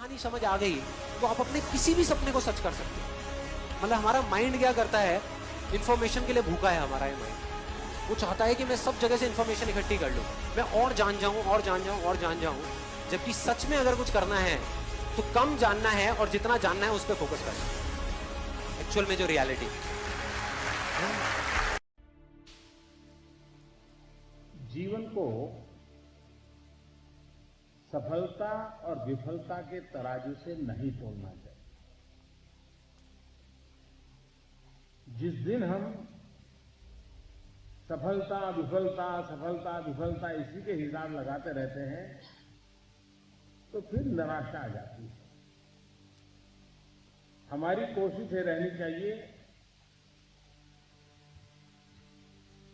कहानी समझ आ गई तो आप अपने किसी भी सपने को सच कर सकते हो। मतलब हमारा माइंड क्या करता है, इंफॉर्मेशन के लिए भूखा है हमारा ये माइंड। वो चाहता है कि मैं सब जगह से इंफॉर्मेशन इकट्ठी कर लूं, मैं और जान जाऊं और जान जाऊं और जान जाऊं। जबकि सच में अगर कुछ करना है तो कम जानना है और जितना जानना है उस पर फोकस करना है, एक्चुअल में जो रियलिटी है। जीवन को सफलता और विफलता के तराजू से नहीं तोलना चाहिए। जिस दिन हम सफलता विफलता इसी के हिसाब लगाते रहते हैं तो फिर निराशा आ जाती है। हमारी कोशिश ये रहनी चाहिए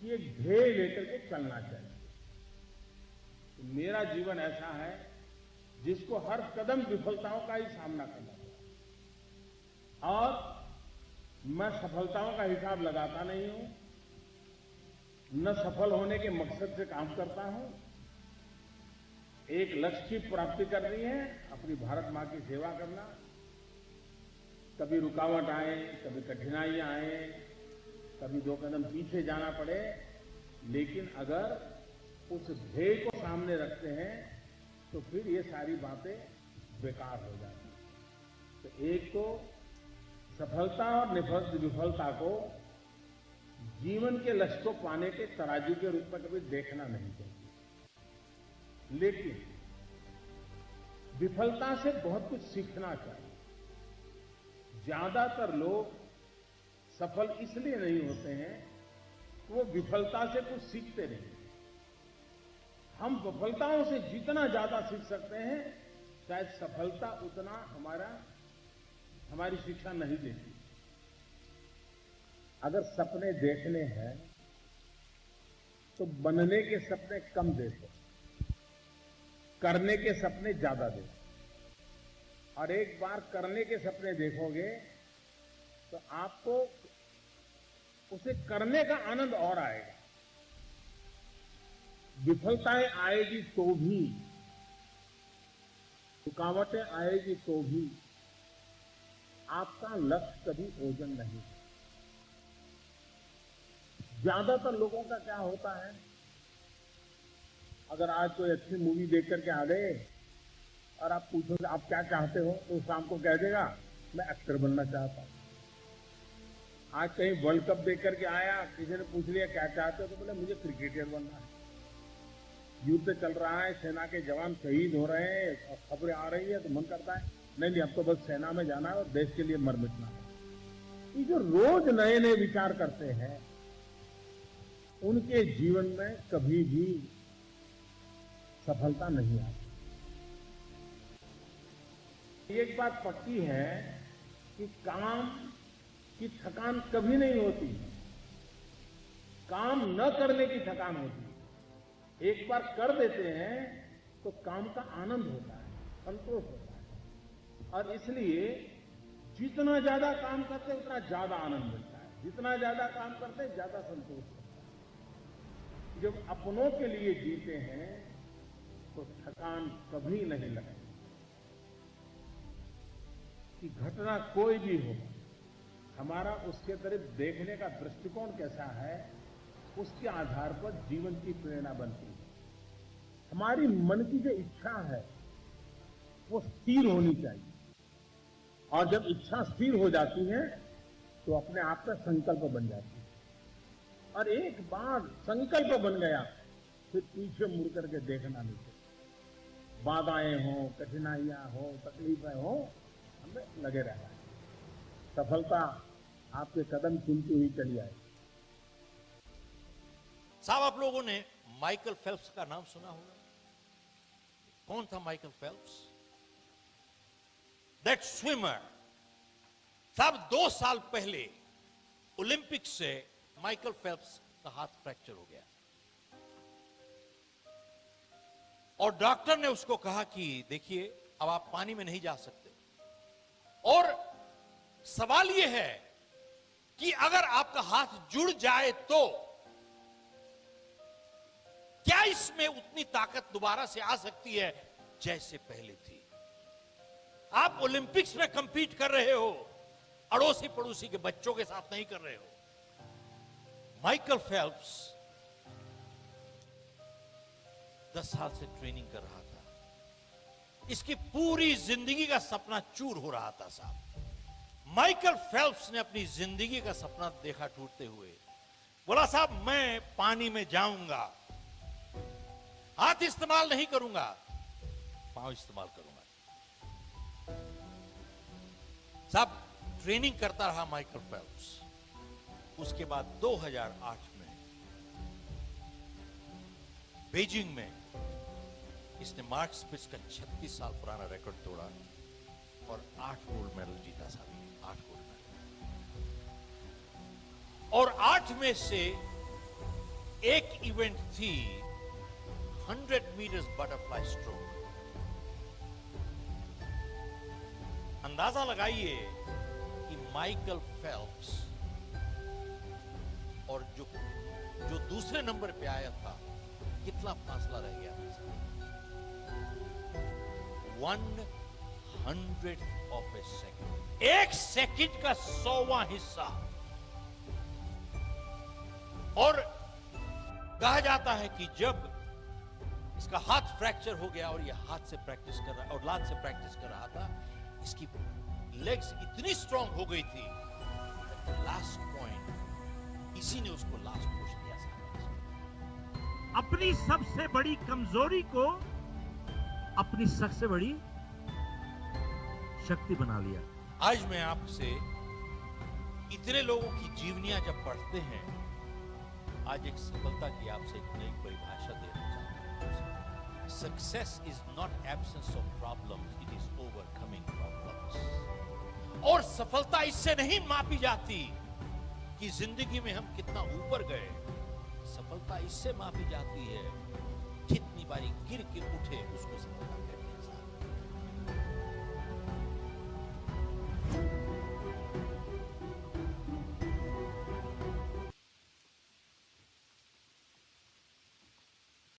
कि एक ध्येय लेकर के चलना चाहिए। तो मेरा जीवन ऐसा है जिसको हर कदम विफलताओं का ही सामना करना पड़ा और मैं सफलताओं का हिसाब लगाता नहीं हूं, न सफल होने के मकसद से काम करता हूं। एक लक्ष्य की प्राप्ति करनी है, अपनी भारत मां की सेवा करना। कभी रुकावट आए, कभी कठिनाइयां आए, कभी 2 कदम पीछे जाना पड़े, लेकिन अगर उस ध्येय को सामने रखते हैं तो फिर ये सारी बातें बेकार हो जाती हैं। तो एक तो सफलता और विफलता को जीवन के लक्ष्य को पाने के तराजू के रूप में कभी देखना नहीं चाहिए, लेकिन विफलता से बहुत कुछ सीखना चाहिए। ज्यादातर लोग सफल इसलिए नहीं होते हैं कि वो विफलता से कुछ सीखते नहीं। हम विफलताओं से जितना ज्यादा सीख सकते हैं, शायद सफलता उतना हमारी शिक्षा नहीं देती। अगर सपने देखने हैं तो बनने के सपने कम देखो, करने के सपने ज्यादा देखो। और एक बार करने के सपने देखोगे तो आपको उसे करने का आनंद और आएगा। विफलताएं आएगी तो भी, रुकावटें आएगी तो भी आपका लक्ष्य कभी ओझल नहीं। ज्यादातर लोगों का क्या होता है, अगर आज कोई अच्छी मूवी देख करके आ गए और आप पूछोगे आप क्या चाहते हो, तो शाम को कह देगा मैं एक्टर बनना चाहता हूं। आज कहीं वर्ल्ड कप देख करके आया, किसी ने पूछ लिया क्या चाहते हो, तो बोले मुझे क्रिकेटर बनना है। युद्ध चल रहा है, सेना के जवान शहीद हो रहे हैं और खबरें आ रही है तो मन करता है नहीं अब तो बस सेना में जाना है और देश के लिए मर मिटना है। ये जो रोज नए नए विचार करते हैं उनके जीवन में कभी भी सफलता नहीं आती। एक बात पक्की है कि काम की थकान कभी नहीं होती, काम न करने की थकान होती है। एक बार कर देते हैं तो काम का आनंद होता है, संतोष होता है। और इसलिए जितना ज्यादा काम करते उतना ज्यादा आनंद मिलता है, जितना ज्यादा काम करते ज्यादा संतोष होता है। जब अपनों के लिए जीते हैं तो थकान कभी नहीं लगती। कि घटना कोई भी हो, हमारा उसके तरफ देखने का दृष्टिकोण कैसा है, उसके आधार पर जीवन की प्रेरणा बनती है। हमारी मन की जो इच्छा है वो स्थिर होनी चाहिए, और जब इच्छा स्थिर हो जाती है तो अपने आप का संकल्प बन जाती है। और एक बार संकल्प बन गया फिर पीछे मुड़ करके देखना नहीं चाहिए। बाधाएं हो, कठिनाइयां हो, तकलीफें हो, हमें लगे रहना है। सफलता आपके कदम चुनती हुई चली आएगी। साहब, आप लोगों ने माइकल फेल्प्स का नाम सुना होगा। कौन था माइकल फेल्प्स? That swimmer. साहब, 2 साल पहले ओलंपिक से माइकल फेल्प्स का हाथ फ्रैक्चर हो गया और डॉक्टर ने उसको कहा कि देखिए अब आप पानी में नहीं जा सकते। और सवाल यह है कि अगर आपका हाथ जुड़ जाए तो क्या इसमें उतनी ताकत दोबारा से आ सकती है जैसे पहले थी? आप ओलंपिक्स में कंपीट कर रहे हो, अड़ोसी पड़ोसी के बच्चों के साथ नहीं कर रहे हो। माइकल फेल्प्स 10 साल से ट्रेनिंग कर रहा था। इसकी पूरी जिंदगी का सपना चूर हो रहा था साहब। माइकल फेल्प्स ने अपनी जिंदगी का सपना देखा टूटते हुए। बोला साहब मैं पानी में जाऊंगा, हाथ इस्तेमाल नहीं करूंगा, पांव इस्तेमाल करूंगा। साहब ट्रेनिंग करता रहा माइकल फेल्प्स। उसके बाद 2008 में बीजिंग में इसने मार्क स्पिट्ज का 36 साल पुराना रिकॉर्ड तोड़ा और 8 गोल्ड मेडल जीता साहब, 8 गोल्ड मेडल। और 8 में से एक इवेंट थी 100 मीटर्स बटरफ्लाई स्ट्रोक। अंदाजा लगाइए कि माइकल फेल्प्स और जो दूसरे नंबर पे आया था कितना फासला रह गया था। 100th of a second, 1 second का 100वां हिस्सा। और कहा जाता है कि जब इसका हाथ फ्रैक्चर हो गया और ये हाथ से प्रैक्टिस कर रहा और लात से प्रैक्टिस कर रहा था, इसकी लेग्स इतनी स्ट्रांग हो गई थी, लास्ट पॉइंट इसी ने उसको लास्ट पुश दिया था। अपनी सबसे बड़ी कमजोरी को अपनी सबसे बड़ी शक्ति बना लिया। आज मैं आपसे इतने लोगों की जीवनियां जब पढ़ते हैं, आज एक सफलता की आपसे एक नई परिभाषा देना चाहता हूं। Success is not absence of problems, it is overcoming problems. और सफलता इससे नहीं मापी जाती कि जिंदगी में हम कितना ऊपर गए। सफलता इससे मापी जाती है कितनी बारी गिर के उठे